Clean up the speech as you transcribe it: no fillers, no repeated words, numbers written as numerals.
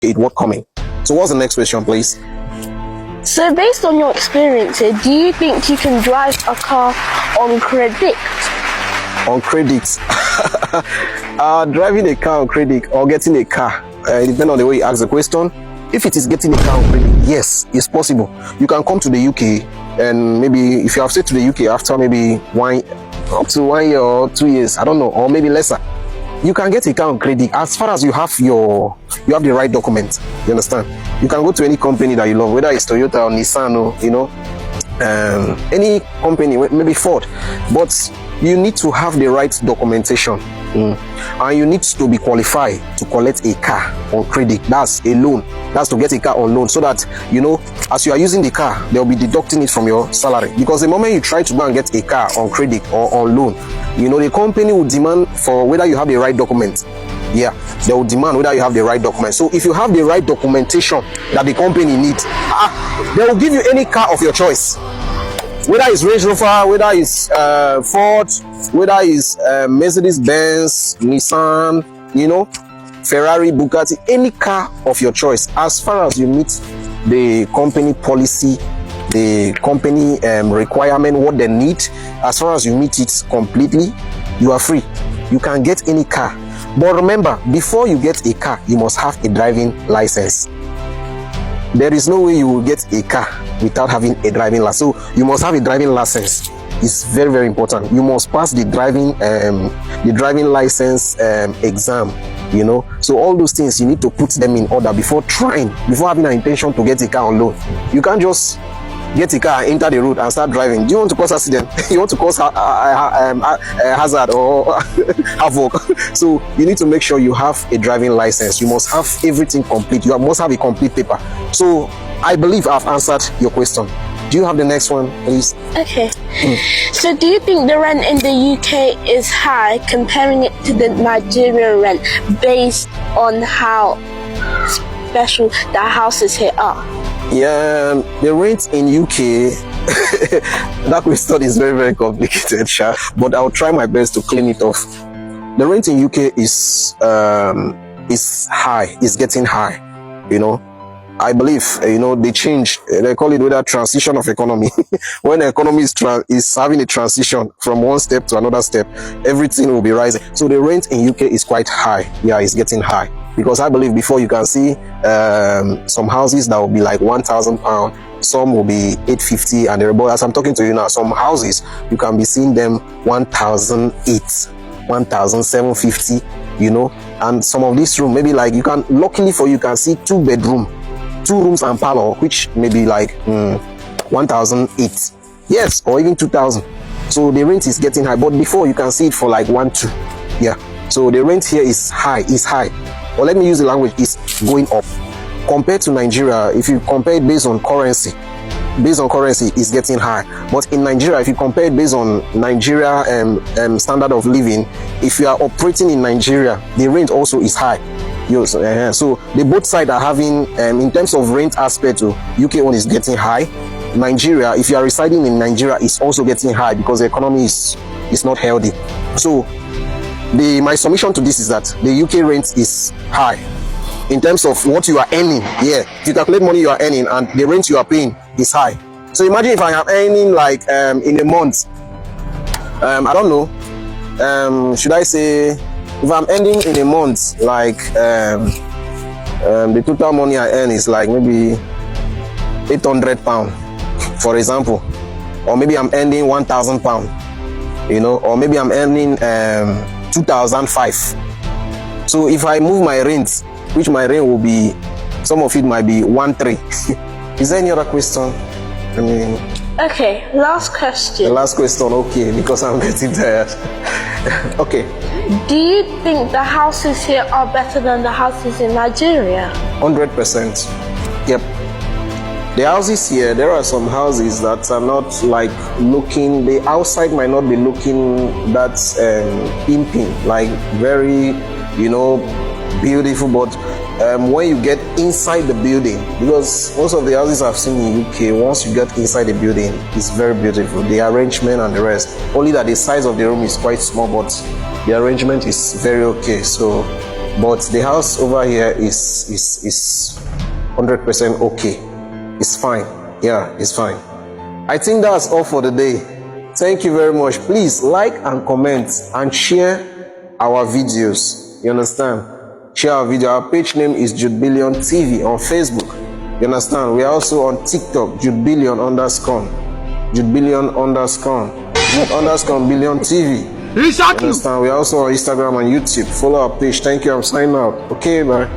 it won't come in. So what's the next question, please? So based on your experience here, do you think you can drive a car on credit? On credit? Driving a car on credit or getting a car, it depends on the way you ask the question. If it is getting a car on credit, yes, it's possible. You can come to the UK, and maybe if you have stayed to the UK after maybe up to 1 year or 2 years, I don't know, or maybe lesser, you can get a car on credit as far as you have the right documents. You understand? You can go to any company that you love, whether it's Toyota or Nissan or any company, maybe Ford, but you need to have the right documentation, and you need to be qualified to collect a car on credit. That's a loan. That's to get a car on loan, so that as you are using the car, they'll be deducting it from your salary. Because the moment you try to go and get a car on credit or on loan, the company will demand for whether you have the right document. Yeah, they will demand whether you have the right document. So if you have the right documentation that the company needs, they will give you any car of your choice. Whether it's Range Rover, whether it's Ford, whether it's Mercedes-Benz, Nissan, Ferrari, Bugatti, any car of your choice, as far as you meet the company policy, the company requirement, what they need, as far as you meet it completely, you are free. You can get any car. But remember, before you get a car, you must have a driving license. There is no way you will get a car without having a driving license. So you must have a driving license. It's very, very important. You must pass the driving license exam. So all those things, you need to put them in order before having an intention to get a car on loan. You can't just get a car, enter the road and start driving. Do you want to cause accident? You want to cause hazard or havoc? So you need to make sure you have a driving license. You must have everything complete. You must have a complete paper. So I believe I've answered your question. Do you have the next one, please? Okay. So do you think the rent in the UK is high comparing it to the Nigerian rent based on how special the houses here are? Yeah, the rent in UK, that question is very, very complicated, but I'll try my best to clean it off. The rent in UK is high, is getting high, I believe, they change, they call it whether transition of economy. When the economy is having a transition from one step to another step, everything will be rising. So the rent in UK is quite high. Yeah, it's getting high. Because I believe before you can see some houses that will be like £1,000, some will be £850, and as I'm talking to you now, some houses you can be seeing them £1,008, £1,750, and some of these rooms maybe like luckily for you can see 2 bedroom, 2 rooms and parlor, which may be like 1,008, yes, or even 2,000. So the rent is getting high, but before you can see it for like 1,200. Yeah, so the rent here is high. Or let me use the language, is going up. Compared to Nigeria, if you compare it based on currency, is getting high. But in Nigeria, if you compare it based on Nigeria standard of living, if you are operating in Nigeria, the rent also is high. So the both sides are having, in terms of rent aspect, UK one is getting high. Nigeria, if you are residing in Nigeria, is also getting high because the economy is not healthy. So my submission to this is that the UK rent is high in terms of what you are earning. Yeah, if you calculate money you are earning and the rent you are paying is high. So imagine if I am earning like in a month, I don't know, should I say, if I'm earning in a month like the total money I earn is like maybe £800, for example, or maybe I'm earning £1,000, or maybe I'm earning 2,005. So if I move my rent, which my rent will be, some of it might be 1,300. Is there any other question? Okay, last question. The last question, okay, because I'm getting tired. Okay. Do you think the houses here are better than the houses in Nigeria? 100%. Yep. The houses here, there are some houses that are not like looking, the outside might not be looking that pimping, like very, beautiful, but when you get inside the building, because most of the houses I've seen in UK, once you get inside the building, it's very beautiful. The arrangement and the rest, only that the size of the room is quite small, but the arrangement is very okay. So but the house over here is 100% okay. It's fine. Yeah, it's fine. I think that's all for the day. Thank you very much. Please like and comment and share our videos. You understand? Share our video. Our page name is Jude Billion TV on Facebook. You understand? We are also on TikTok, Jude Billion _ Jude Billion _ Billion TV. You understand? We are also on Instagram and YouTube. Follow our page. Thank you. I'm signing out. Okay, bye.